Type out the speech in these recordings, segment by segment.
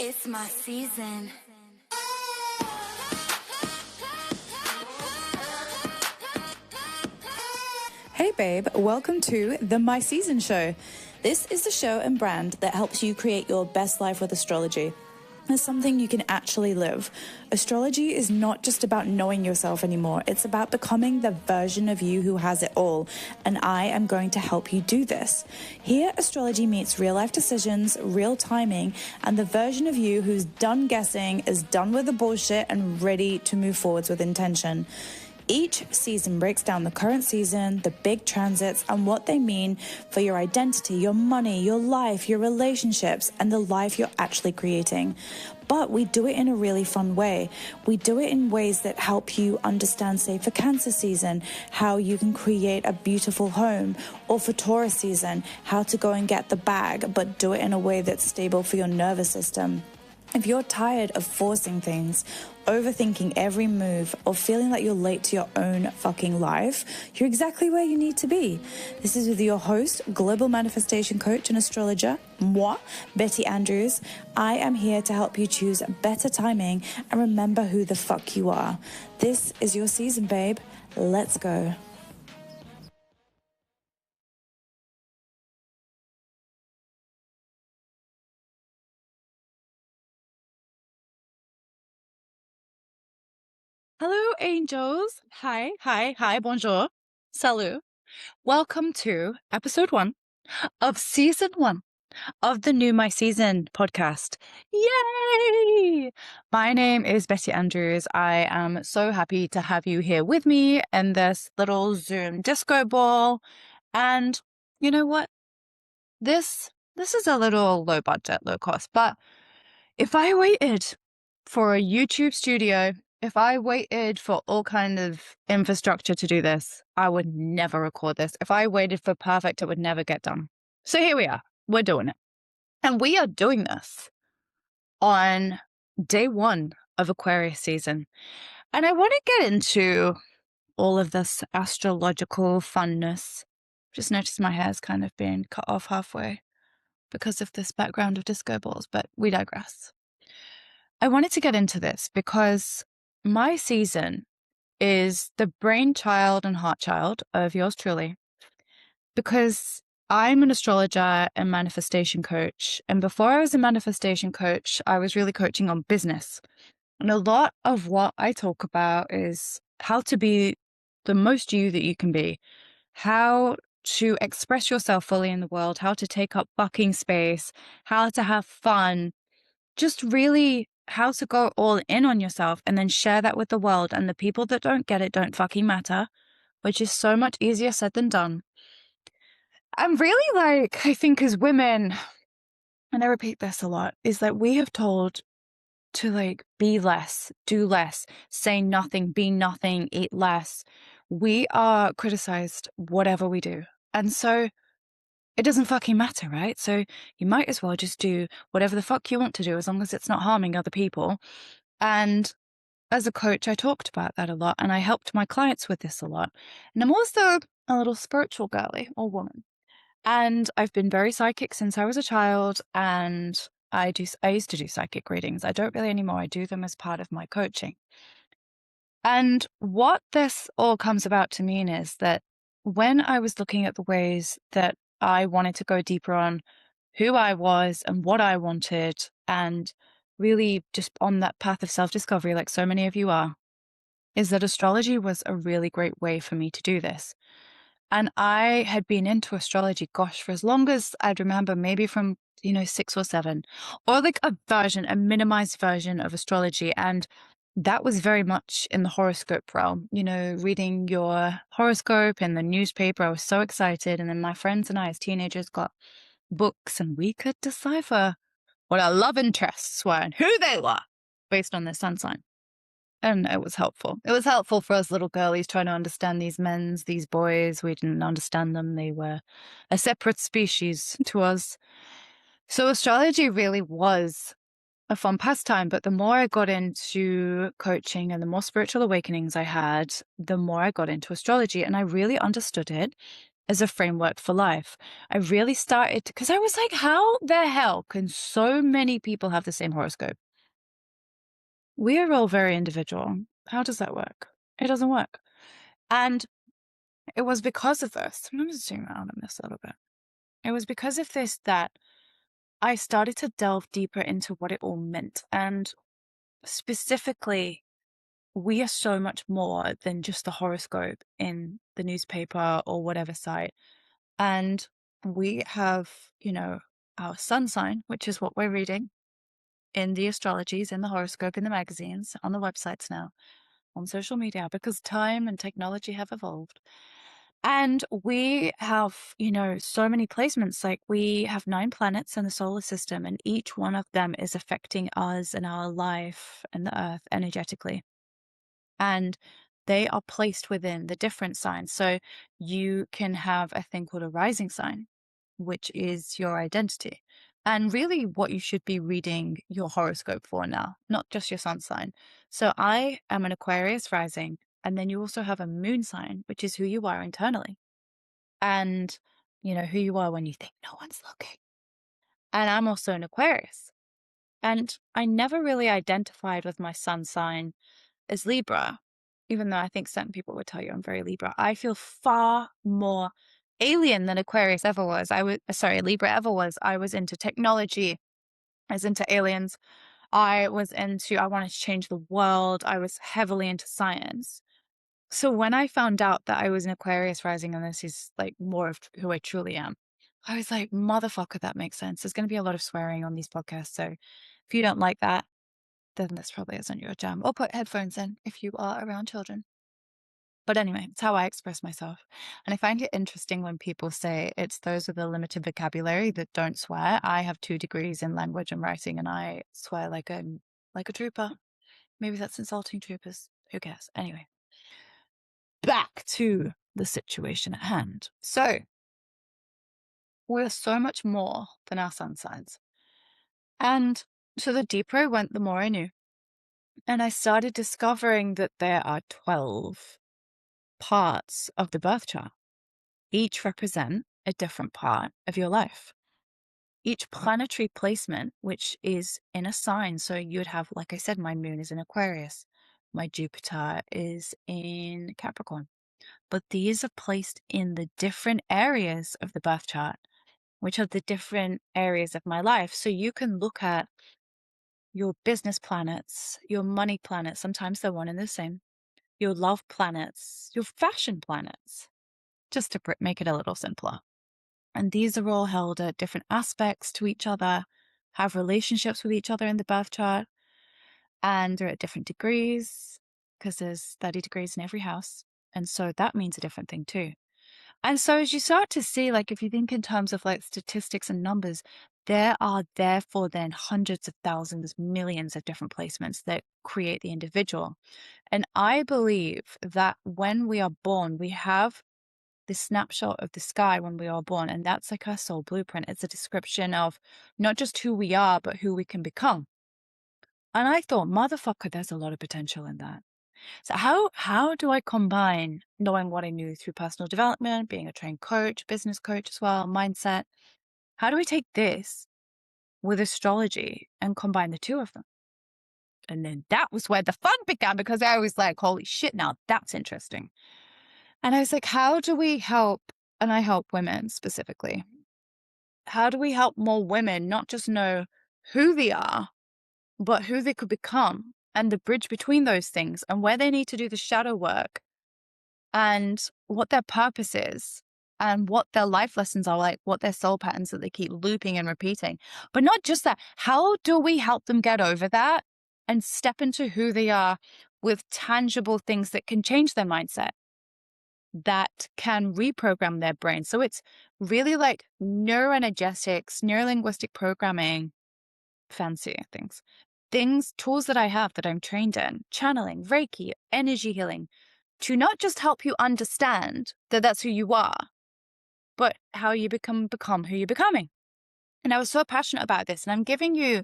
It's my season. Hey babe, welcome to the My Season show. This is the show and brand that helps you create your best life with astrology. It's something you can actually live. Astrology is not just about knowing yourself anymore. It's about becoming the version of you who has it all. And I am going to help you do this. Here, astrology meets real life decisions, real timing, and the version of you who's done guessing, is done with the bullshit, and ready to move forwards with intention. Each season breaks down the current season, the big transits, and what they mean for your identity, your money, your life, your relationships, and the life you're actually creating. But we do it in a really fun way. We do it in ways that help you understand, say, for Cancer season, how you can create a beautiful home, or for Taurus season, how to go and get the bag, but do it in a way that's stable for your nervous system. If you're tired of forcing things, overthinking every move, or feeling like you're late to your own fucking life, you're exactly where you need to be. This is with your host, global manifestation coach and astrologer, moi, Betty Andrews. I am here to help you choose better timing and remember who the fuck you are. This is your season, babe. Let's go. Hello, angels. Hi, bonjour. Salut. Welcome to episode 1 of season 1 of the new My Season podcast. Yay! My name is Betty Andrews. I am so happy to have you here with me in this little Zoom disco ball. And you know what? This is a little low budget, low cost, but if I waited for a YouTube studio, if I waited for all kind of infrastructure to do this, I would never record this. If I waited for perfect, it would never get done. So here we are. We're doing it. And we are doing this on day 1 of Aquarius season. And I want to get into all of this astrological funness. Just noticed my hair's kind of being cut off halfway because of this background of disco balls, but we digress. I wanted to get into this because my season is the brainchild and heartchild of yours truly, because I'm an astrologer and manifestation coach. And before I was a manifestation coach, I was really coaching on business. And a lot of what I talk about is how to be the most you that you can be, how to express yourself fully in the world, how to take up fucking space, how to have fun, just really how to go all in on yourself and then share that with the world. And the people that don't get it don't fucking matter, which is so much easier said than done. I'm really I think as women, and I repeat this a lot, is that we have told to be less, do less, say nothing, be nothing, eat less. We are criticized whatever we do. And so it doesn't fucking matter, right? So you might as well just do whatever the fuck you want to do as long as it's not harming other people. And as a coach, I talked about that a lot and I helped my clients with this a lot. And I'm also a little spiritual girly or woman. And I've been very psychic since I was a child, and I used to do psychic readings. I don't really anymore. I do them as part of my coaching. And what this all comes about to mean is that when I was looking at the ways that I wanted to go deeper on who I was and what I wanted, and really just on that path of self-discovery, like so many of you are, is that astrology was a really great way for me to do this. And I had been into astrology, gosh, for as long as I'd remember, maybe from, 6 or 7, or a minimized version of astrology. And that was very much in the horoscope realm, reading your horoscope in the newspaper. I was so excited. And then my friends and I as teenagers got books and we could decipher what our love interests were and who they were based on their sun sign. And it was helpful. It was helpful for us little girlies trying to understand these boys. We didn't understand them. They were a separate species to us. So astrology really was a fun pastime. But the more I got into coaching and the more spiritual awakenings I had, the more I got into astrology. And I really understood it as a framework for life. I really started because I was like, how the hell can so many people have the same horoscope? We are all very individual. How does that work? It doesn't work. And it was because of this. I'm going to zoom out on this a little bit. It was because of this that I started to delve deeper into what it all meant. And specifically, we are so much more than just the horoscope in the newspaper or whatever site. And we have, our sun sign, which is what we're reading in the astrologies, in the horoscope, in the magazines, on the websites now, on social media, because time and technology have evolved. And we have, so many placements. Like we have 9 planets in the solar system, and each one of them is affecting us and our life and the earth energetically. And they are placed within the different signs. So you can have a thing called a rising sign, which is your identity. And really what you should be reading your horoscope for now, not just your sun sign. So I am an Aquarius rising, and then you also have a moon sign, which is who you are internally. And, who you are when you think no one's looking. And I'm also an Aquarius. And I never really identified with my sun sign as Libra, even though I think certain people would tell you I'm very Libra. I feel far more alien than Aquarius ever was. Libra ever was. I was into technology. I was into aliens. I wanted to change the world. I was heavily into science. So when I found out that I was an Aquarius rising and this is like more of who I truly am, I was like, motherfucker, that makes sense. There's going to be a lot of swearing on these podcasts. So if you don't like that, then this probably isn't your jam. Or put headphones in if you are around children. But anyway, it's how I express myself. And I find it interesting when people say it's those with a limited vocabulary that don't swear. I have 2 degrees in language and writing, and I swear like a trooper. Maybe that's insulting troopers. Who cares? Anyway, back to the situation at hand. So we're so much more than our sun signs. And so the deeper I went, the more I knew. And I started discovering that there are 12 parts of the birth chart. Each represent a different part of your life. Each planetary placement, which is in a sign. So you would have, like I said, my moon is in Aquarius. My Jupiter is in Capricorn. But these are placed in the different areas of the birth chart, which are the different areas of my life. So you can look at your business planets, your money planets. Sometimes they're one and the same. Your love planets, your fashion planets, just to make it a little simpler. And these are all held at different aspects to each other, have relationships with each other in the birth chart, and they're at different degrees because there's 30 degrees in every house. And so that means a different thing too. And so as you start to see, like if you think in terms of like statistics and numbers, there are therefore then hundreds of thousands, millions of different placements that create the individual. And I believe that when we are born, we have this snapshot of the sky when we are born, and that's like our soul blueprint. It's a description of not just who we are, but who we can become. And I thought, motherfucker, there's a lot of potential in that. So how do I combine knowing what I knew through personal development, being a trained coach, business coach as well, mindset? How do we take this with astrology and combine the two of them? And then that was where the fun began, because I was like, holy shit, now that's interesting. And I was like, how do we help? And I help women specifically. How do we help more women not just know who they are, but who they could become, and the bridge between those things, and where they need to do the shadow work, and what their purpose is, and what their life lessons are, like what their soul patterns that they keep looping and repeating. But not just that, how do we help them get over that and step into who they are with tangible things that can change their mindset, that can reprogram their brain? So it's really like neuroenergetics, neurolinguistic programming, fancy things, tools that I have that I'm trained in, channeling, Reiki, energy healing, to not just help you understand that that's who you are, but how you become who you're becoming. And I was so passionate about this. And I'm giving you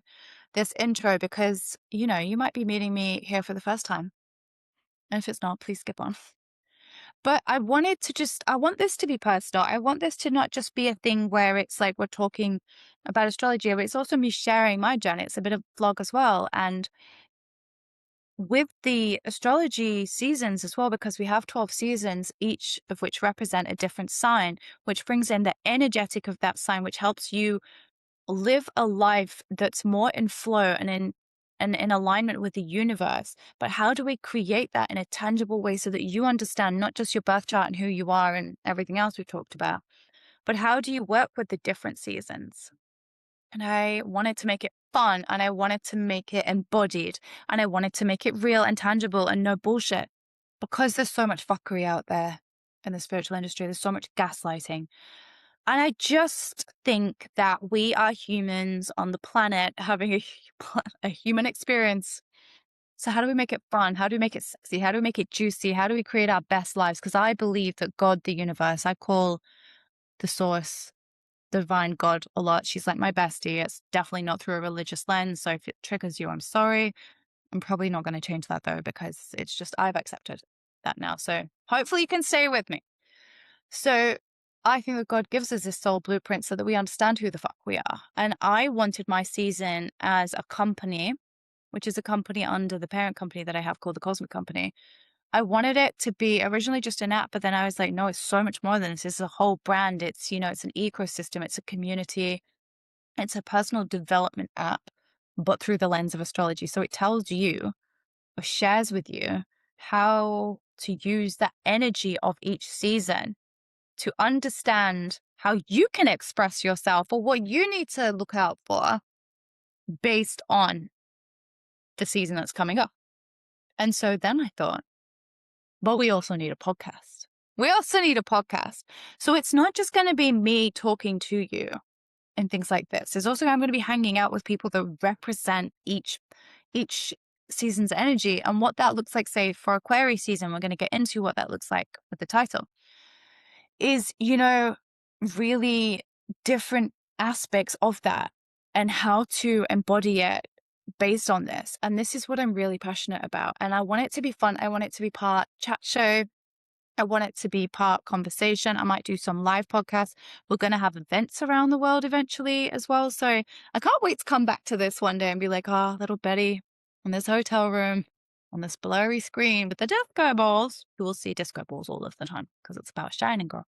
this intro because, you might be meeting me here for the first time. And if it's not, please skip on. But I want this to be personal. I want this to not just be a thing where it's like we're talking about astrology, but it's also me sharing my journey. It's a bit of vlog as well. And with the astrology seasons as well, because we have 12 seasons, each of which represent a different sign, which brings in the energetic of that sign, which helps you live a life that's more in flow and in alignment with the universe. But how do we create that in a tangible way so that you understand not just your birth chart and who you are and everything else we've talked about, but how do you work with the different seasons? And I wanted to make it fun, and I wanted to make it embodied, and I wanted to make it real and tangible and no bullshit, because there's so much fuckery out there in the spiritual industry. There's so much gaslighting. And I just think that we are humans on the planet having a human experience. So how do we make it fun? How do we make it sexy? How do we make it juicy? How do we create our best lives? Because I believe that God, the universe, I call the source, divine God a lot. She's like my bestie. It's definitely not through a religious lens. So if it triggers you, I'm sorry. I'm probably not going to change that though, because it's just, I've accepted that now. So hopefully you can stay with me. So I think that God gives us this soul blueprint so that we understand who the fuck we are. And I wanted my season as a company, which is a company under the parent company that I have called the Cosmic Company. I wanted it to be originally just an app, but then I was like, no, it's so much more than this. It's a whole brand. It's, it's an ecosystem. It's a community. It's a personal development app, but through the lens of astrology. So it tells you or shares with you how to use the energy of each season to understand how you can express yourself or what you need to look out for based on the season that's coming up. And so then I thought, but we also need a podcast. We also need a podcast. So it's not just going to be me talking to you and things like this. There's also, I'm going to be hanging out with people that represent each season's energy and what that looks like. Say for Aquarius season, we're going to get into what that looks like with the title. Is, really different aspects of that and how to embody it based on this. And this is what I'm really passionate about. And I want it to be fun. I want it to be part chat show. I want it to be part conversation. I might do some live podcasts. We're going to have events around the world eventually as well. So I can't wait to come back to this one day and be like, oh, little Betty in this hotel room on this blurry screen with the disco balls. You will see disco balls all of the time because it's about shining, girl.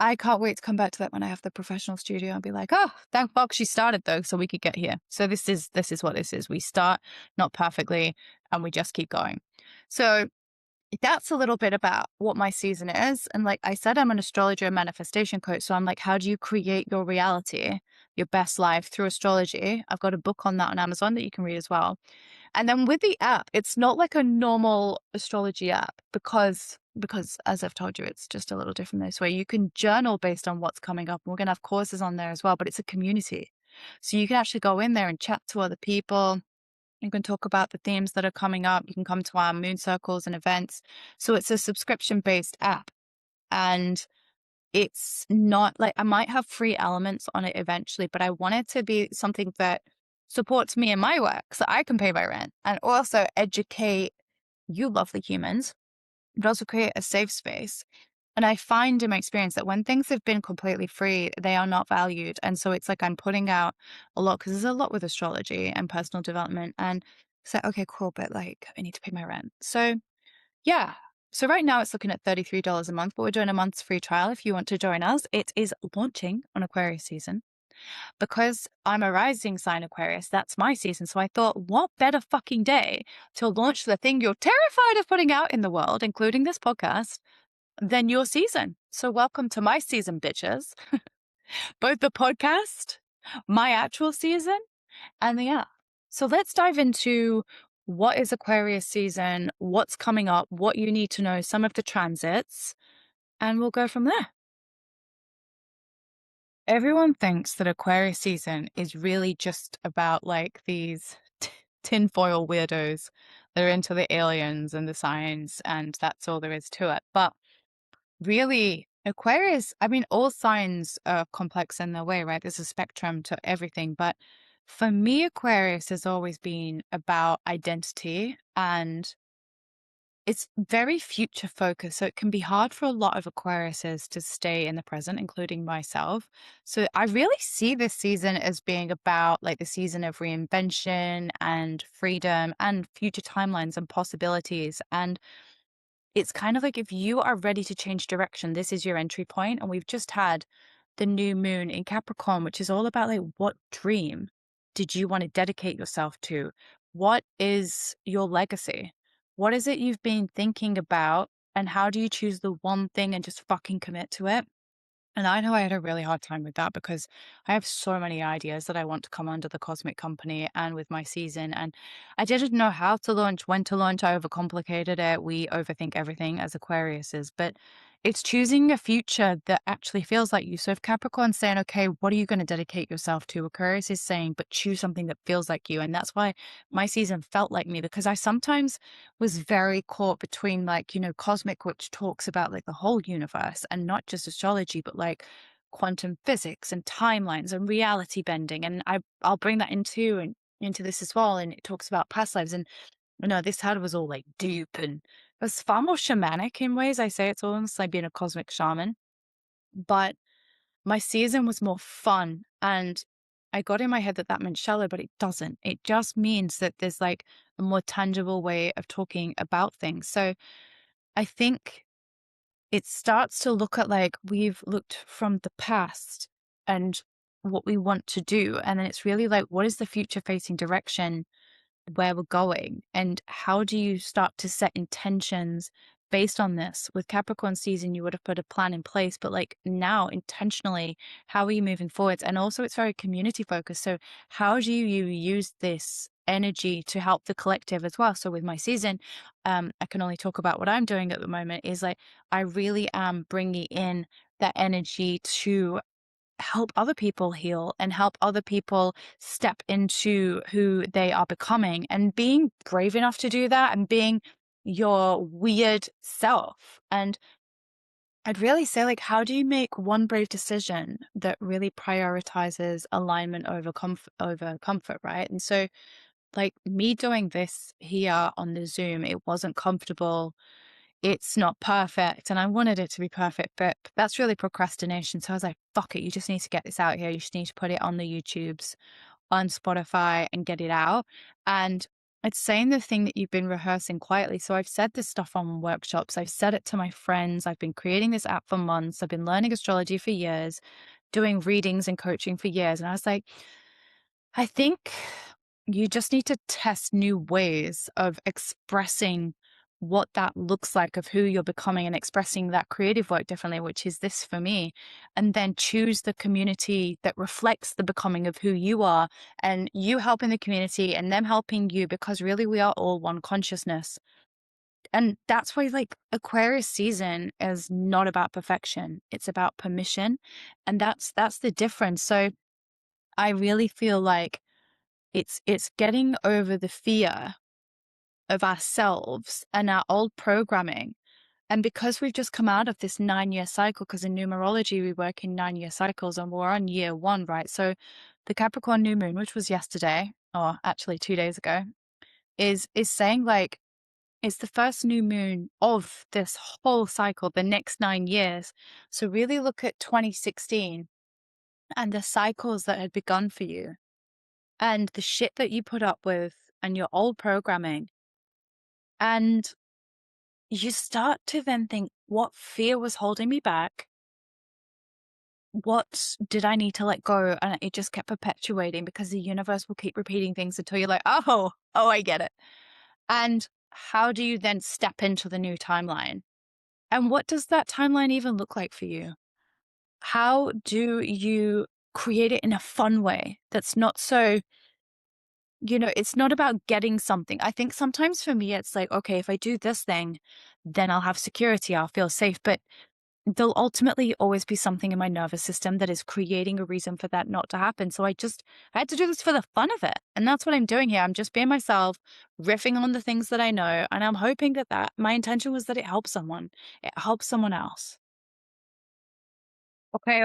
I can't wait to come back to that when I have the professional studio and be like, oh, thank fuck she started though, so we could get here. So this is what this is. We start not perfectly and we just keep going. So that's a little bit about what my season is. And like I said, I'm an astrologer and manifestation coach. So I'm like, how do you create your reality, your best life through astrology? I've got a book on that on Amazon that you can read as well. And then with the app, it's not like a normal astrology app because as I've told you, it's just a little different this way. You can journal based on what's coming up. We're going to have courses on there as well, but it's a community. So you can actually go in there and chat to other people. You can talk about the themes that are coming up. You can come to our moon circles and events. So it's a subscription-based app. And it's not like I might have free elements on it eventually, but I want it to be something that supports me in my work so I can pay my rent and also educate you lovely humans, but also create a safe space. And I find in my experience that when things have been completely free, they are not valued. And so it's like I'm putting out a lot because there's a lot with astrology and personal development. And it's like, okay, cool, but like I need to pay my rent. So yeah. So right now it's looking at $33 a month, but we're doing a month's free trial if you want to join us. It is launching on Aquarius season. Because I'm a rising sign Aquarius, that's my season. So I thought, what better fucking day to launch the thing you're terrified of putting out in the world, including this podcast, than your season. So welcome to my season, bitches. Both the podcast, my actual season, and the app. So let's dive into what is Aquarius season, what's coming up, what you need to know, some of the transits, and we'll go from there. Everyone thinks that Aquarius season is really just about like these tinfoil weirdos that are into the aliens and the signs, and that's all there is to it. But really, Aquarius, I mean, all signs are complex in their way, right? There's a spectrum to everything. But for me, Aquarius has always been about identity and it's very future focused. So it can be hard for a lot of Aquariuses to stay in the present, including myself. So I really see this season as being about like the season of reinvention and freedom and future timelines and possibilities. And it's kind of like if you are ready to change direction, this is your entry point. And we've just had the new moon in Capricorn, which is all about like what dream did you want to dedicate yourself to? What is your legacy? What is it you've been thinking about? And how do you choose the one thing and just fucking commit to it? And I know I had a really hard time with that because I have so many ideas that I want to come under the cosmic company and with my season. And I didn't know how to launch, when to launch. I overcomplicated it. We overthink everything as Aquariuses, but it's choosing a future that actually feels like you. So if Capricorn's saying, okay, what are you going to dedicate yourself to? Aquarius is saying, but choose something that feels like you. And that's why my season felt like me, because I sometimes was very caught between like, cosmic, which talks about like the whole universe and not just astrology, but like quantum physics and timelines and reality bending. And I'll bring that into this as well. And it talks about past lives. And this had was all like deep and it was far more shamanic in ways. I say it's almost like being a cosmic shaman. But my season was more fun. And I got in my head that that meant shallow, but it doesn't. It just means that there's like a more tangible way of talking about things. So I think it starts to look at like we've looked from the past and what we want to do. And then it's really like, what is the future facing direction where we're going? And how do you start to set intentions based on this? With Capricorn season, you would have put a plan in place, but like now intentionally, how are you moving forwards? And also it's very community focused. So how do you use this energy to help the collective as well? So with my season, I can only talk about what I'm doing at the moment is like, I really am bringing in that energy to help other people heal and help other people step into who they are becoming and being brave enough to do that and being your weird self. And I'd really say, like, how do you make one brave decision that really prioritizes alignment over comfort, right? And so, like me doing this here on the Zoom, it wasn't comfortable. It's not perfect. And I wanted it to be perfect, but that's really procrastination. So I was like, fuck it. You just need to get this out here. You just need to put it on the YouTubes, on Spotify and get it out. And it's saying the thing that you've been rehearsing quietly. So I've said this stuff on workshops. I've said it to my friends. I've been creating this app for months. I've been learning astrology for years, doing readings and coaching for years. And I was like, I think you just need to test new ways of expressing what that looks like of who you're becoming and expressing that creative work differently, which is this for me. And then choose the community that reflects the becoming of who you are and you helping the community and them helping you, because really we are all one consciousness. And that's why like Aquarius season is not about perfection. It's about permission. And that's the difference. So I really feel like it's getting over the fear of ourselves and our old programming. And because we've just come out of this 9-year cycle, because in numerology we work in 9-year cycles and we're on year 1, right? So the Capricorn new moon, which was yesterday, or actually 2 days ago, is saying like it's the first new moon of this whole cycle, the next 9 years. So really look at 2016 and the cycles that had begun for you and the shit that you put up with and your old programming. And you start to then think, what fear was holding me back? What did I need to let go? And it just kept perpetuating because the universe will keep repeating things until you're like, oh, I get it. And how do you then step into the new timeline? And what does that timeline even look like for you? How do you create it in a fun way that's not so, it's not about getting something. I think sometimes for me, it's like, okay, if I do this thing, then I'll have security, I'll feel safe. But there'll ultimately always be something in my nervous system that is creating a reason for that not to happen. So I had to do this for the fun of it. And that's what I'm doing here. I'm just being myself, riffing on the things that I know. And I'm hoping that my intention was that it helps someone. It helps someone else. Okay.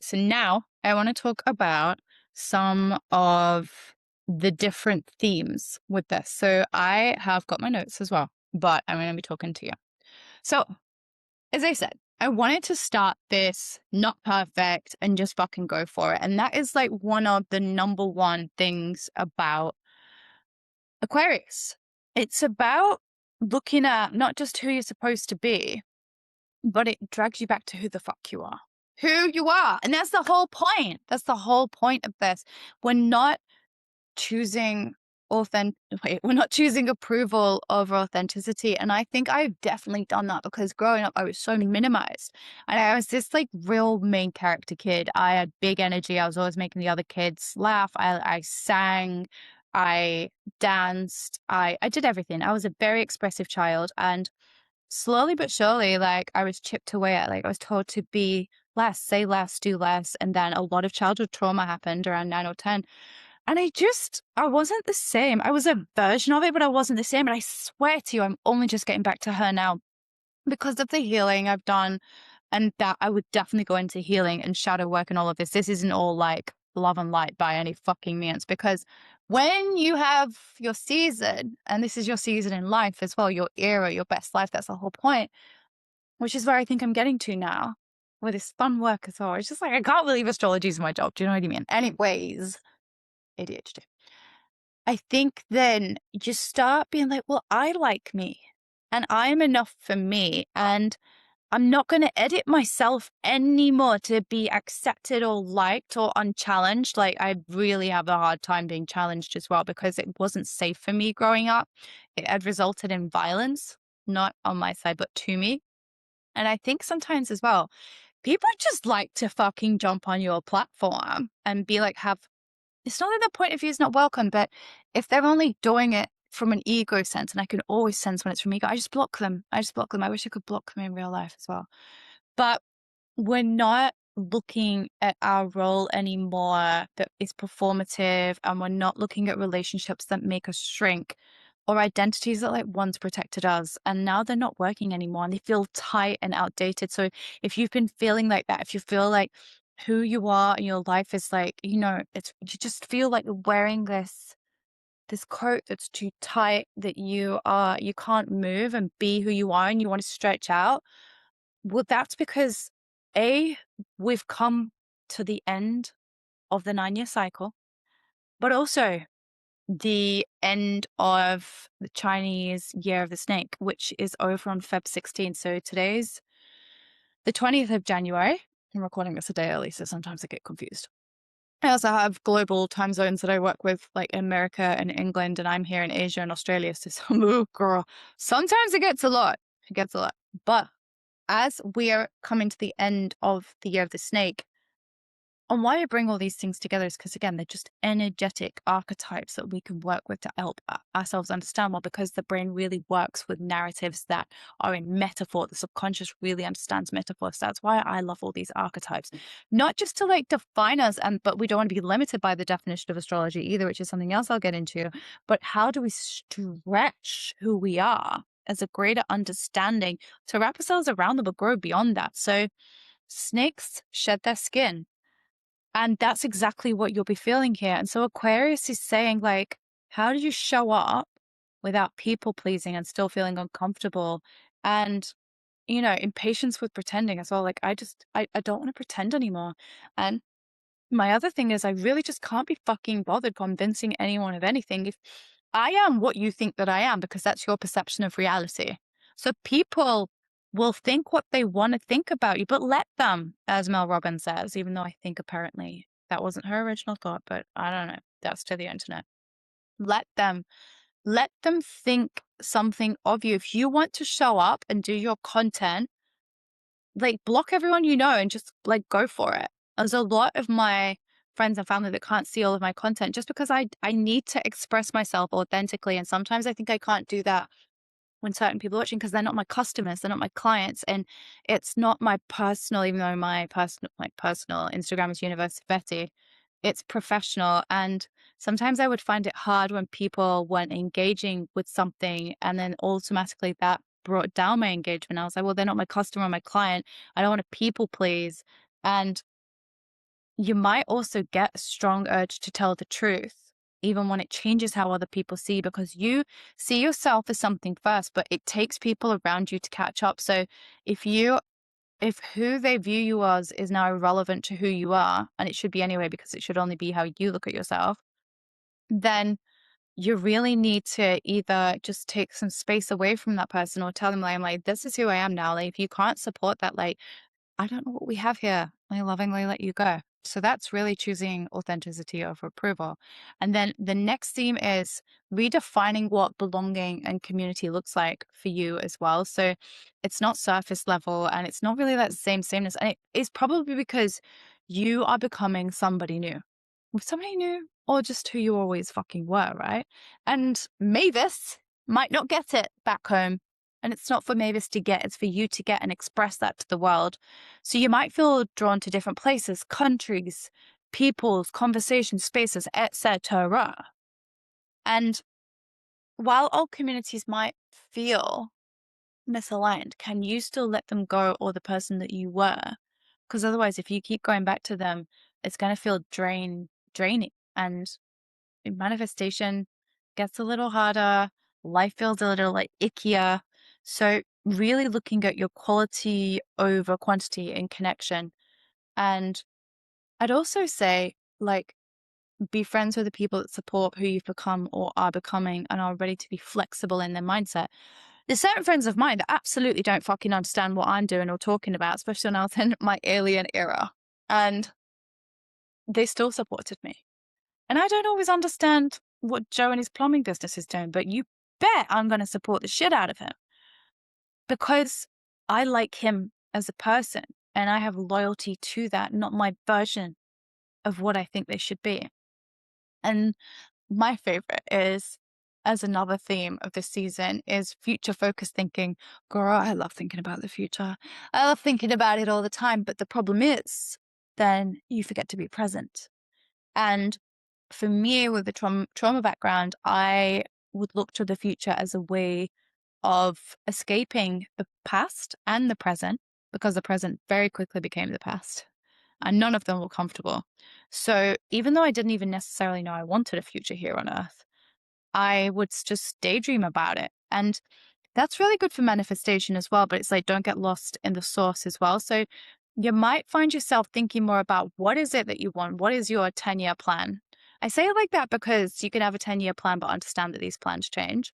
So now I want to talk about some of the different themes with this. So I have got my notes as well. but I'm going to be talking to you. So, as I said, I wanted to start this not perfect and just fucking go for it. And that is like one of the number one things about Aquarius. It's about looking at not just who you're supposed to be, but it drags you back to who the fuck you are. Who you are. And that's the whole point. That's the whole point of this. We're not choosing we're not choosing approval over authenticity. And I think I've definitely done that because growing up, I was so minimized. And I was this like real main character kid. I had big energy. I was always making the other kids laugh. I sang, I danced, I did everything. I was a very expressive child. And slowly but surely, like I was chipped away at, like I was told to be less, say less, do less. And then a lot of childhood trauma happened around 9 or 10. And I wasn't the same. I was a version of it, but I wasn't the same. And I swear to you, I'm only just getting back to her now because of the healing I've done. And that I would definitely go into healing and shadow work and all of this. This isn't all like love and light by any fucking means, because when you have your season, and this is your season in life as well, your era, your best life, that's the whole point, which is where I think I'm getting to now with this fun work as well. It's just like, I can't believe astrology is my job. Do you know what I mean? Anyways. ADHD. I think then you just start being like, well, I like me and I'm enough for me. And I'm not going to edit myself anymore to be accepted or liked or unchallenged. Like, I really have a hard time being challenged as well because it wasn't safe for me growing up. It had resulted in violence, not on my side, but to me. And I think sometimes as well, people just like to fucking jump on your platform and be like, it's not that their point of view is not welcome, but if they're only doing it from an ego sense, and I can always sense when it's from ego, I just block them. I wish I could block them in real life as well. But we're not looking at our role anymore that is performative, and we're not looking at relationships that make us shrink or identities that like once protected us, and now they're not working anymore and they feel tight and outdated. So if you've been feeling like that, if you feel like who you are in your life is like, it's, you just feel like you're wearing this coat that's too tight, that you can't move and be who you are and you want to stretch out. Well, that's because we've come to the end of the 9-year cycle, but also the end of the Chinese year of the snake, which is over on Feb 16. So today's the 20th of January. I'm recording this a day early, so sometimes I get confused. I also have global time zones that I work with, like America and England, and I'm here in Asia and Australia. So girl, sometimes it gets a lot. But as we are coming to the end of the year of the snake, and why I bring all these things together is because, again, they're just energetic archetypes that we can work with to help ourselves understand more, because the brain really works with narratives that are in metaphor. The subconscious really understands metaphors. So that's why I love all these archetypes, not just to like define us, but we don't want to be limited by the definition of astrology either, which is something else I'll get into. But how do we stretch who we are as a greater understanding to wrap ourselves around them but grow beyond that? So snakes shed their skin. And that's exactly what you'll be feeling here. And so Aquarius is saying, like, how do you show up without people pleasing and still feeling uncomfortable? And, impatience with pretending as well. Like, I don't want to pretend anymore. And my other thing is I really just can't be fucking bothered convincing anyone of anything. If I am what you think that I am, because that's your perception of reality. So people will think what they want to think about you, but let them, as Mel Robbins says, even though I think apparently that wasn't her original thought, but I don't know. That's to the internet. Let them think something of you. If you want to show up and do your content, like block everyone and just like go for it. There's a lot of my friends and family that can't see all of my content just because I need to express myself authentically. And sometimes I think I can't do that when certain people are watching because they're not my customers, they're not my clients. And it's not my personal, even though my personal Instagram is University Betty, it's professional. And sometimes I would find it hard when people weren't engaging with something and then automatically that brought down my engagement. I was like, well, they're not my customer or my client. I don't want to people please. And you might also get a strong urge to tell the truth, even when it changes how other people see, because you see yourself as something first, but it takes people around you to catch up. So if who they view you as is now irrelevant to who you are, and it should be anyway, because it should only be how you look at yourself, then you really need to either just take some space away from that person or tell them, like, I'm like, this is who I am now. Like, if you can't support that, like, I don't know what we have here. I lovingly let you go. So that's really choosing authenticity over approval. And then the next theme is redefining what belonging and community looks like for you as well. So it's not surface level and it's not really that same sameness. And it is probably because you are becoming somebody new. Somebody new or just who you always fucking were, right? And Mavis might not get it back home. And it's not for Mavis to get, it's for you to get and express that to the world. So you might feel drawn to different places, countries, peoples, conversations, spaces, etc. And while all communities might feel misaligned, can you still let them go, or the person that you were? Because otherwise, if you keep going back to them, it's going to feel draining. And manifestation gets a little harder. Life feels a little like ickier. So really looking at your quality over quantity in connection. And I'd also say, like, be friends with the people that support who you've become or are becoming and are ready to be flexible in their mindset. There's certain friends of mine that absolutely don't fucking understand what I'm doing or talking about, especially when I was in my alien era. And they still supported me. And I don't always understand what Joe and his plumbing business is doing, but you bet I'm going to support the shit out of him because I like him as a person and I have loyalty to that, not my version of what I think they should be. And my favorite is, as another theme of this season, is future focused thinking. Girl, I love thinking about the future. I love thinking about it all the time. But the problem is, then you forget to be present. And for me, with the trauma background, I would look to the future as a way of escaping the past and the present, because the present very quickly became the past and none of them were comfortable. So even though I didn't even necessarily know I wanted a future here on Earth, I would just daydream about it. And that's really good for manifestation as well. But it's like, don't get lost in the source as well. So you might find yourself thinking more about what is it that you want? What is your 10-year plan? I say it like that because you can have a 10-year plan, but understand that these plans change.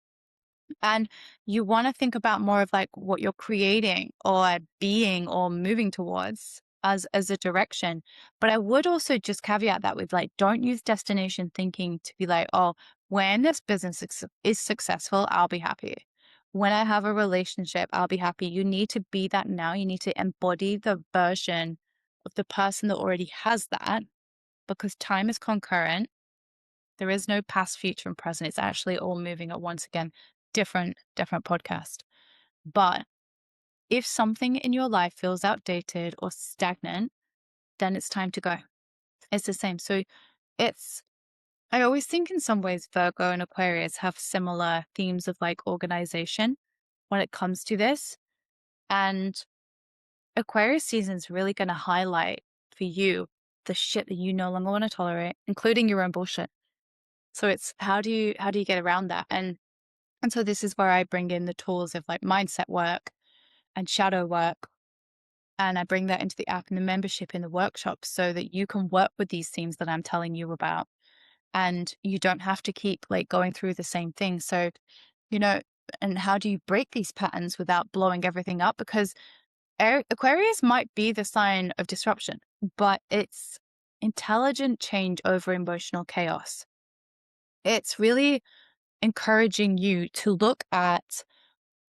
And you want to think about more of like what you're creating or being or moving towards as a direction. But I would also just caveat that with, like, don't use destination thinking to be like, oh, when this business is successful, I'll be happy. When I have a relationship, I'll be happy. You need to be that now. You need to embody the version of the person that already has that, because time is concurrent. There is no past, future, and present. It's actually all moving at once. Again, different podcast. But if something in your life feels outdated or stagnant, then it's time to go. It's the same. So I always think in some ways Virgo and Aquarius have similar themes of like organization when it comes to this. And Aquarius season is really going to highlight for you the shit that you no longer want to tolerate, including your own bullshit. So it's how do you get around that? And so this is where I bring in the tools of like mindset work and shadow work. And I bring that into the app and the membership in the workshops so that you can work with these themes that I'm telling you about. And you don't have to keep like going through the same thing. So, and how do you break these patterns without blowing everything up? Because Aquarius might be the sign of disruption, but it's intelligent change over emotional chaos. It's really encouraging you to look at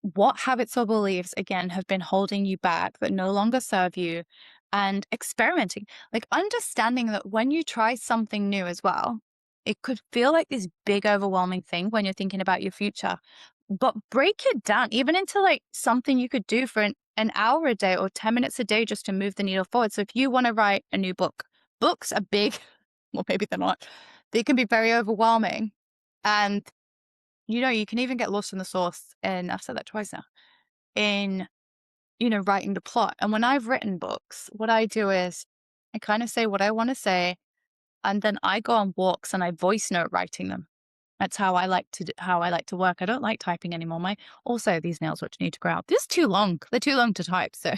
what habits or beliefs, again, have been holding you back that no longer serve you, and experimenting, like understanding that when you try something new as well, it could feel like this big, overwhelming thing when you're thinking about your future. But break it down even into like something you could do for an hour a day or 10 minutes a day just to move the needle forward. So if you want to write a new book, books are big, well, maybe they're not, they can be very overwhelming. And you can even get lost in the source. And I've said that twice now in, writing the plot. And when I've written books, what I do is I kind of say what I want to say. And then I go on walks and I voice note writing them. That's how I like to work. I don't like typing anymore. Also these nails which need to grow out. This is too long. They're too long to type, so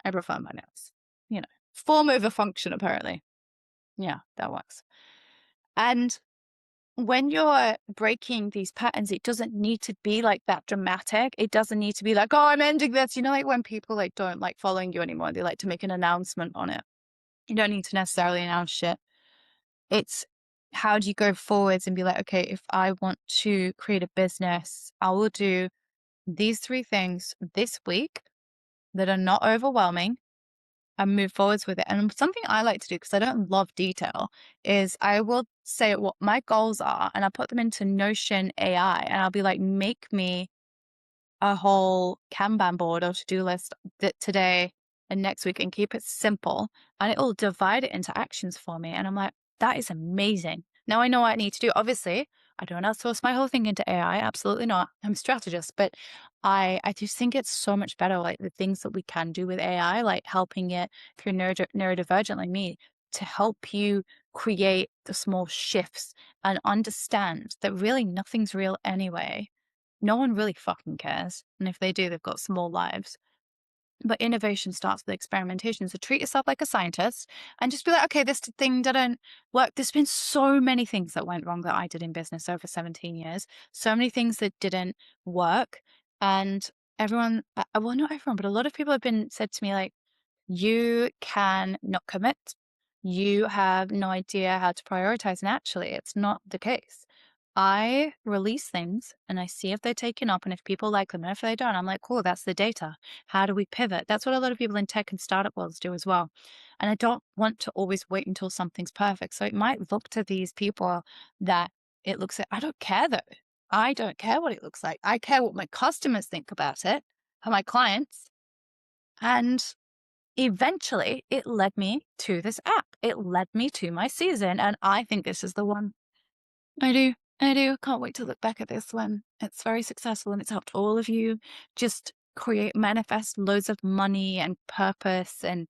I prefer my nails. You know, form over function apparently. Yeah, that works. And when you're breaking these patterns, it doesn't need to be like that dramatic. It doesn't need to be like, oh, I'm ending this. You know, like when people like don't like following you anymore, they like to make an announcement on it. You don't need to necessarily announce shit. It's how do you go forwards and be like, okay, if I want to create a business, I will do these 3 things this week that are not overwhelming and move forwards with it. And something I like to do, because I don't love detail, is I will say what my goals are and I put them into Notion AI and I'll be like, make me a whole Kanban board or to-do list that today and next week and keep it simple. And it will divide it into actions for me. And I'm like, that is amazing. Now I know what I need to do. Obviously, I don't outsource my whole thing into AI. Absolutely not. I'm a strategist, but I just think it's so much better. Like the things that we can do with AI, like helping it if you're neurodivergent like me, to help you create the small shifts and understand that really nothing's real anyway. No one really fucking cares. And if they do, they've got small lives. But innovation starts with experimentation. So treat yourself like a scientist and just be like, okay, this thing didn't work. There's been so many things that went wrong that I did in business over 17 years. So many things that didn't work. And everyone, well, not everyone, but a lot of people have been said to me like, you can not commit. You have no idea how to prioritize. And actually, it's not the case. I release things and I see if they're taken up and if people like them. And if they don't, I'm like, cool, that's the data. How do we pivot? That's what a lot of people in tech and startup worlds do as well. And I don't want to always wait until something's perfect. So it might look to these people that it looks like, I don't care though. I don't care what it looks like. I care what my customers think about it, or my clients. And eventually it led me to this app. It led me to my season. And I think this is the one. I do. I do. Can't wait to look back at this when it's very successful and it's helped all of you just manifest loads of money and purpose and,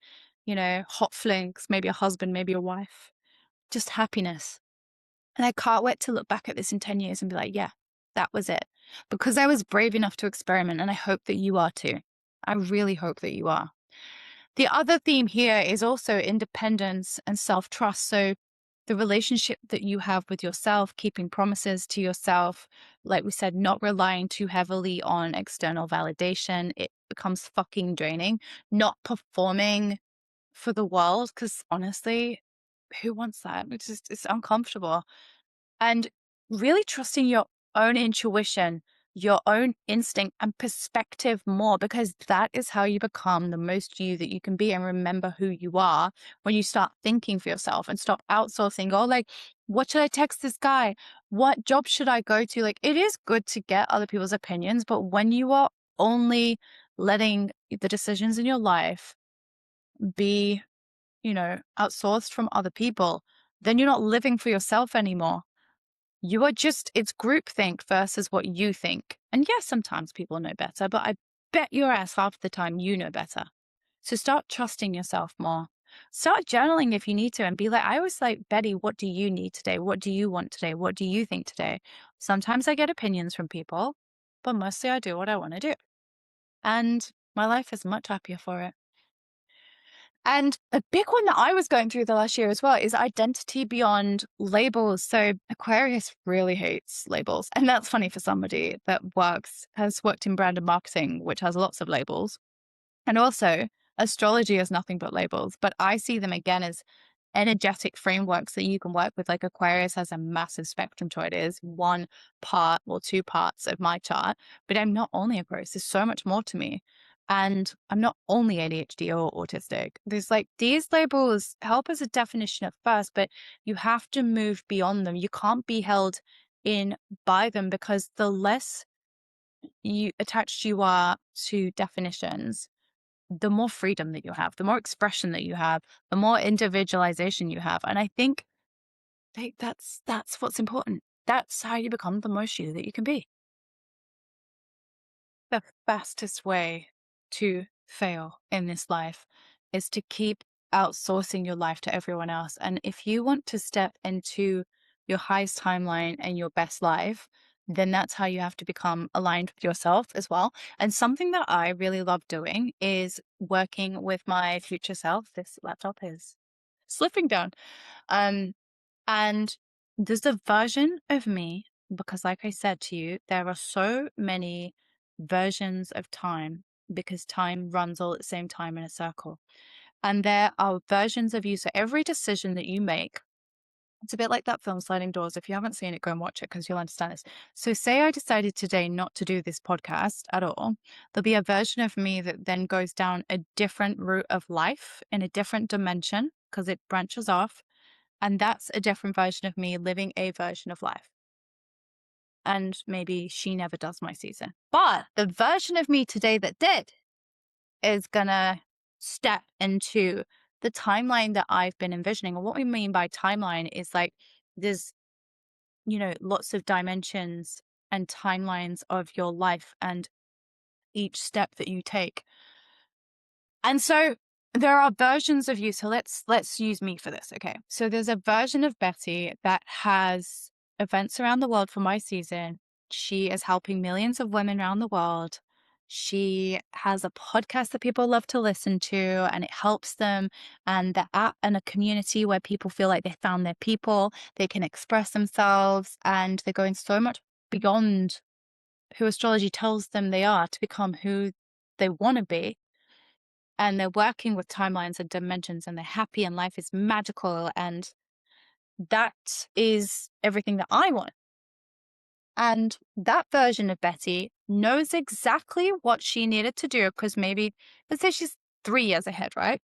hot flings, maybe a husband, maybe a wife, just happiness. And I can't wait to look back at this in 10 years and be like, yeah, that was it. Because I was brave enough to experiment. And I hope that you are too. I really hope that you are. The other theme here is also independence and self-trust. So the relationship that you have with yourself, keeping promises to yourself, like we said, not relying too heavily on external validation. It becomes fucking draining. Not performing for the world, because honestly, who wants that? It's uncomfortable. And really trusting your own intuition, your own instinct and perspective more, because that is how you become the most you that you can be and remember who you are when you start thinking for yourself and stop outsourcing. Oh, like, what should I text this guy? What job should I go to? Like, it is good to get other people's opinions, but when you are only letting the decisions in your life be, outsourced from other people, then you're not living for yourself anymore. You are it's groupthink versus what you think. And yes, sometimes people know better, but I bet your ass half the time you know better. So start trusting yourself more. Start journaling if you need to and be like, I always like, Betty, what do you need today? What do you want today? What do you think today? Sometimes I get opinions from people, but mostly I do what I want to do. And my life is much happier for it. And a big one that I was going through the last year as well is identity beyond labels. So Aquarius really hates labels. And that's funny for somebody that has worked in brand and marketing, which has lots of labels. And also astrology is nothing but labels, but I see them again as energetic frameworks that you can work with. Like Aquarius has a massive spectrum to it. It is one part or 2 parts of my chart, but I'm not only Aquarius. There's so much more to me. And I'm not only ADHD or autistic. There's like these labels help as a definition at first, but you have to move beyond them. You can't be held in by them, because the less attached you are to definitions, the more freedom that you have, the more expression that you have, the more individualization you have. And I think that's what's important. That's how you become the most you that you can be. The fastest way to fail in this life is to keep outsourcing your life to everyone else. And if you want to step into your highest timeline and your best life, then that's how you have to become aligned with yourself as well. And something that I really love doing is working with my future self. This laptop is slipping down. Um, and there's a version of me, because like I said to you, there are so many versions of time because time runs all at the same time in a circle. And there are versions of you. So every decision that you make, it's a bit like that film Sliding Doors. If you haven't seen it, go and watch it because you'll understand this. So say I decided today not to do this podcast at all, there'll be a version of me that then goes down a different route of life in a different dimension because it branches off. And that's a different version of me living a version of life. And maybe she never does my season. But the version of me today that did is gonna step into the timeline that I've been envisioning. And what we mean by timeline is like there's, lots of dimensions and timelines of your life and each step that you take. And so there are versions of you. So let's use me for this. Okay. So there's a version of Betty that has events around the world for my season. She is helping millions of women around the world. She has a podcast that people love to listen to and it helps them, and the app and a community where people feel like they found their people, they can express themselves, and they're going so much beyond who astrology tells them they are to become who they want to be. And they're working with timelines and dimensions and they're happy and life is magical. And that is everything that I want. And that version of Betty knows exactly what she needed to do because maybe, let's say she's 3 years ahead, right?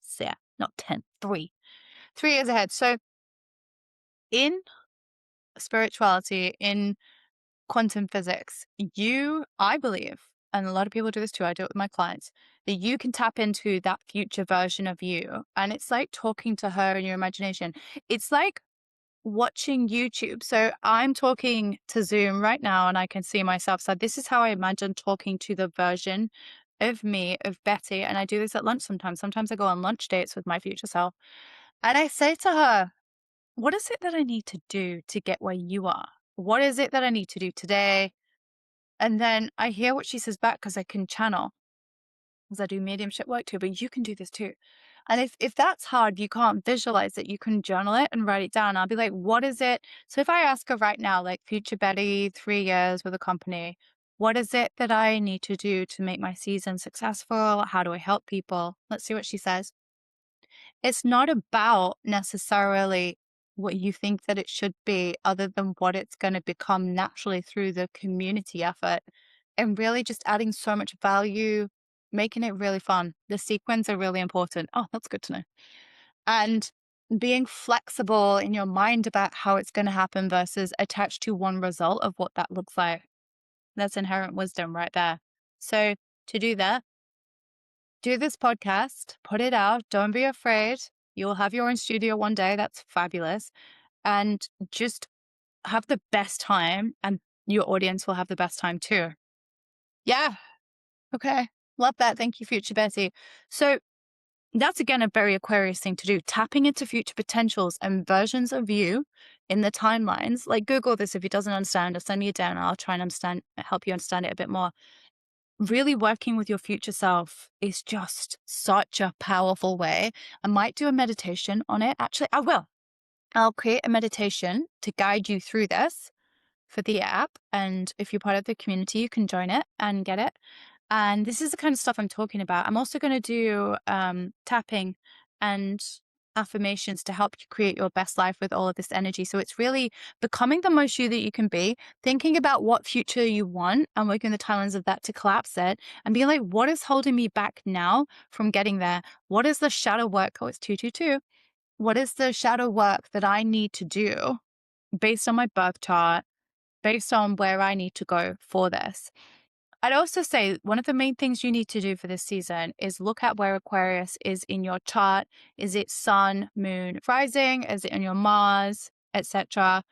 So yeah, not 10, 3. 3 years ahead. So in spirituality, in quantum physics, I believe, and a lot of people do this too, I do it with my clients, that you can tap into that future version of you. And it's like talking to her in your imagination. It's like watching YouTube. So I'm talking to Zoom right now and I can see myself. So this is how I imagine talking to the version of me, of Betty. And I do this at lunch sometimes. Sometimes I go on lunch dates with my future self. And I say to her, what is it that I need to do to get where you are? What is it that I need to do today? And then I hear what she says back because I can channel, because I do mediumship work too, but you can do this too. And if that's hard, you can't visualize it, you can journal it and write it down. I'll be like, what is it? So if I ask her right now, like future Betty, 3 years with a company, what is it that I need to do to make my season successful? How do I help people? Let's see what she says. It's not about necessarily what you think that it should be, other than what it's going to become naturally through the community effort and really just adding so much value, making it really fun. The sequins are really important. Oh, that's good to know. And being flexible in your mind about how it's going to happen versus attached to one result of what that looks like. That's inherent wisdom right there. So to do that, do this podcast, put it out. Don't be afraid. You'll have your own studio one day. That's fabulous. And just have the best time, and your audience will have the best time too. Yeah. Okay. Love that. Thank you, future Betty. So that's again a very Aquarius thing to do, tapping into future potentials and versions of you in the timelines. Like Google this if it doesn't understand, or send me it down. I'll try and help you understand it a bit more. Really working with your future self is just such a powerful way. I might do a meditation on it. Actually, I will. I'll create a meditation to guide you through this for the app. And if you're part of the community, you can join it and get it. And this is the kind of stuff I'm talking about. I'm also going to do tapping and affirmations to help you create your best life with all of this energy. So it's really becoming the most you that you can be, thinking about what future you want and working the timelines of that to collapse it and being like, what is holding me back now from getting there? What is the shadow work? Oh, it's 222. What is the shadow work that I need to do based on my birth chart, based on where I need to go for this? I'd also say one of the main things you need to do for this season is look at where Aquarius is in your chart. Is it sun, moon, rising? Is it on your Mars, etc.?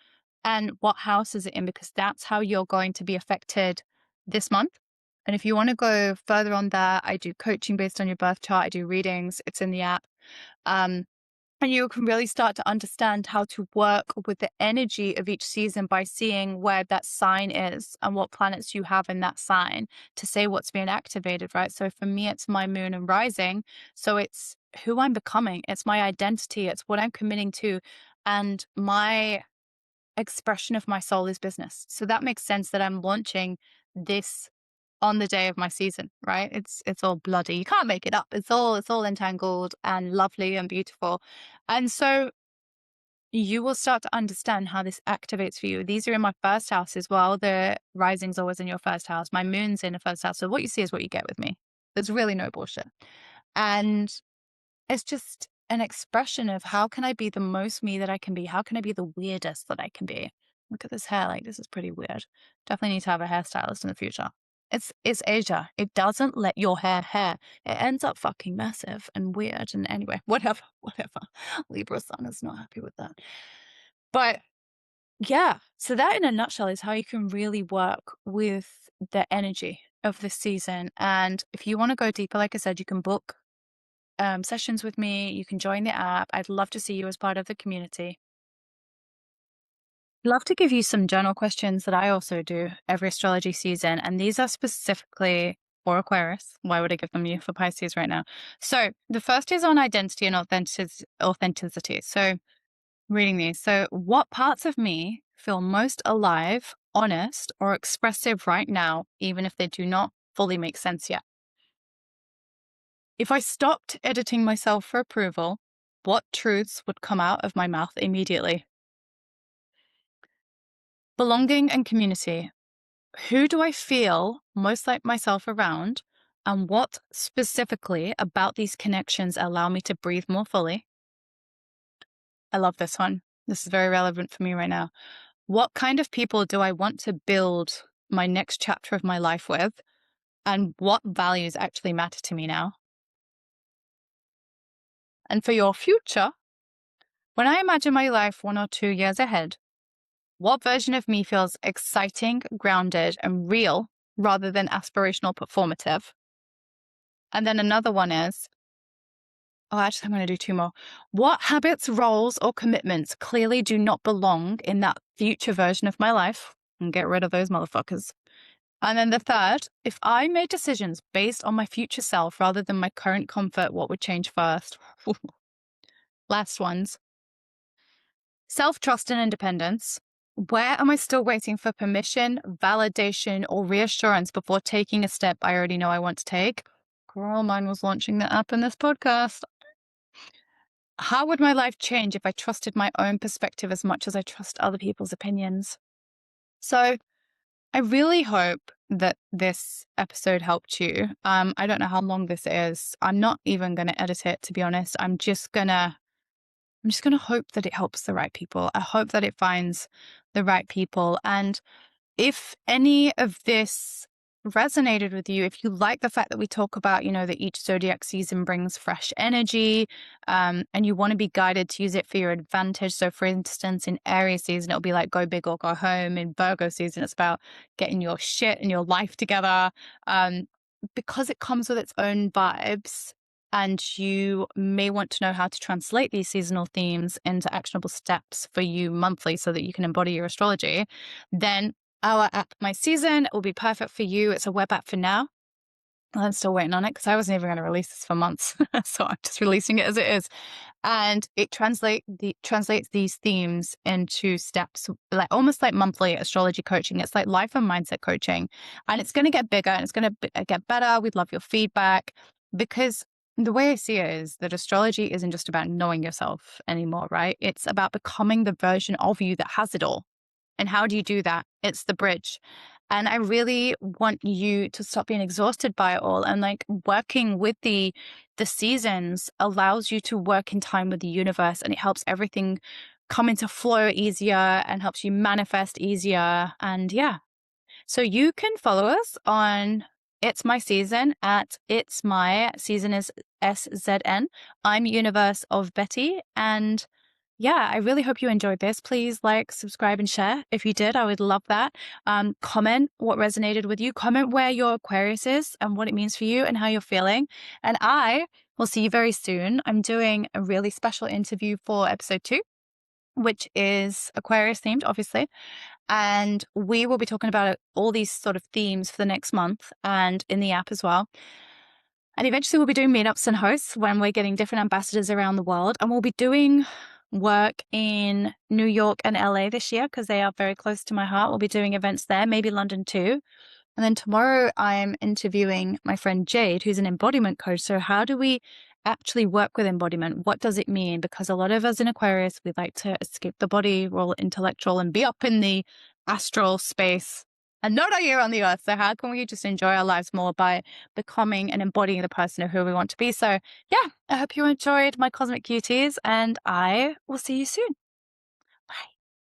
And what house is it in? Because that's how you're going to be affected this month. And if you want to go further on that, I do coaching based on your birth chart. I do readings. It's in the app. And you can really start to understand how to work with the energy of each season by seeing where that sign is and what planets you have in that sign to say what's being activated, right? So for me, it's my moon and rising. So it's who I'm becoming, it's my identity, it's what I'm committing to. And my expression of my soul is business. So that makes sense that I'm launching this on the day of my season, right? It's all bloody. You can't make it up. It's all entangled and lovely and beautiful. And so you will start to understand how this activates for you. These are in my first house as well. The rising's always in your first house. My moon's in the first house. So what you see is what you get with me. There's really no bullshit. And it's just an expression of how can I be the most me that I can be? How can I be the weirdest that I can be? Look at this hair. Like, this is pretty weird. Definitely need to have a hairstylist in the future. It's Asia. It doesn't let your hair. It ends up fucking massive and weird. And anyway, whatever. Libra sun is not happy with that. But yeah, so that in a nutshell is how you can really work with the energy of this season. And if you want to go deeper, like I said, you can book sessions with me. You can join the app. I'd love to see you as part of the community. Love to give you some journal questions that I also do every astrology season. And these are specifically for Aquarius. Why would I give them you for Pisces right now? So the first is on identity and authenticity. So reading these. So what parts of me feel most alive, honest, or expressive right now, even if they do not fully make sense yet? If I stopped editing myself for approval, what truths would come out of my mouth immediately? Belonging and community. Who do I feel most like myself around? And what specifically about these connections allow me to breathe more fully? I love this one. This is very relevant for me right now. What kind of people do I want to build my next chapter of my life with? And what values actually matter to me now? And for your future, when I imagine my life 1 or 2 years ahead, what version of me feels exciting, grounded, and real rather than aspirational performative? And then another one is, actually, I'm going to do 2 more. What habits, roles, or commitments clearly do not belong in that future version of my life? And get rid of those motherfuckers. And then the third, if I made decisions based on my future self rather than my current comfort, what would change first? Last ones. Self-trust and independence. Where am I still waiting for permission, validation, or reassurance before taking a step I already know I want to take? Girl, mine was launching the app in this podcast. How would my life change if I trusted my own perspective as much as I trust other people's opinions? So I really hope that this episode helped you. I don't know how long this is. I'm not even going to edit it, to be honest. I'm just gonna hope that it helps the right people. I hope that it finds the right people. And if any of this resonated with you, if you like the fact that we talk about, that each zodiac season brings fresh energy, and you want to be guided to use it for your advantage. So for instance, in Aries season, it'll be like go big or go home. In Virgo season, it's about getting your shit and your life together. Because it comes with its own vibes, and you may want to know how to translate these seasonal themes into actionable steps for you monthly so that you can embody your astrology, then our app, My SZN, will be perfect for you. It's a web app for now. I'm still waiting on it because I wasn't even going to release this for months. So I'm just releasing it as it is. And it translates these themes into steps, like almost like monthly astrology coaching. It's like life and mindset coaching. And it's going to get bigger and it's going to get better. We'd love your feedback, because the way I see it is that astrology isn't just about knowing yourself anymore, right? It's about becoming the version of you that has it all. And how do you do that? It's the bridge. And I really want you to stop being exhausted by it all. And like working with the seasons allows you to work in time with the universe, and it helps everything come into flow easier and helps you manifest easier. And yeah. So you can follow us on It's My SZN at It's My SZN is SZN. I'm Universe of Betty. And yeah, I really hope you enjoyed this. Please like, subscribe, and share. If you did, I would love that. Comment what resonated with you. Comment where your Aquarius is and what it means for you and how you're feeling. And I We'll see you very soon. I'm doing a really special interview for episode 2, which is Aquarius themed, obviously. And we will be talking about all these sort of themes for the next month and in the app as well. And eventually we'll be doing meetups and hosts when we're getting different ambassadors around the world. And we'll be doing work in New York and LA this year because they are very close to my heart. We'll be doing events there, maybe London too. And then tomorrow I'm interviewing my friend Jade, who's an embodiment coach. So how do we actually work with embodiment? What does it mean? Because a lot of us in Aquarius, we like to escape the body, roll intellectual, and be up in the astral space and not out here on the earth. So how can we just enjoy our lives more by becoming and embodying the person of who we want to be? So yeah, I hope you enjoyed my cosmic cuties, and I will see you soon.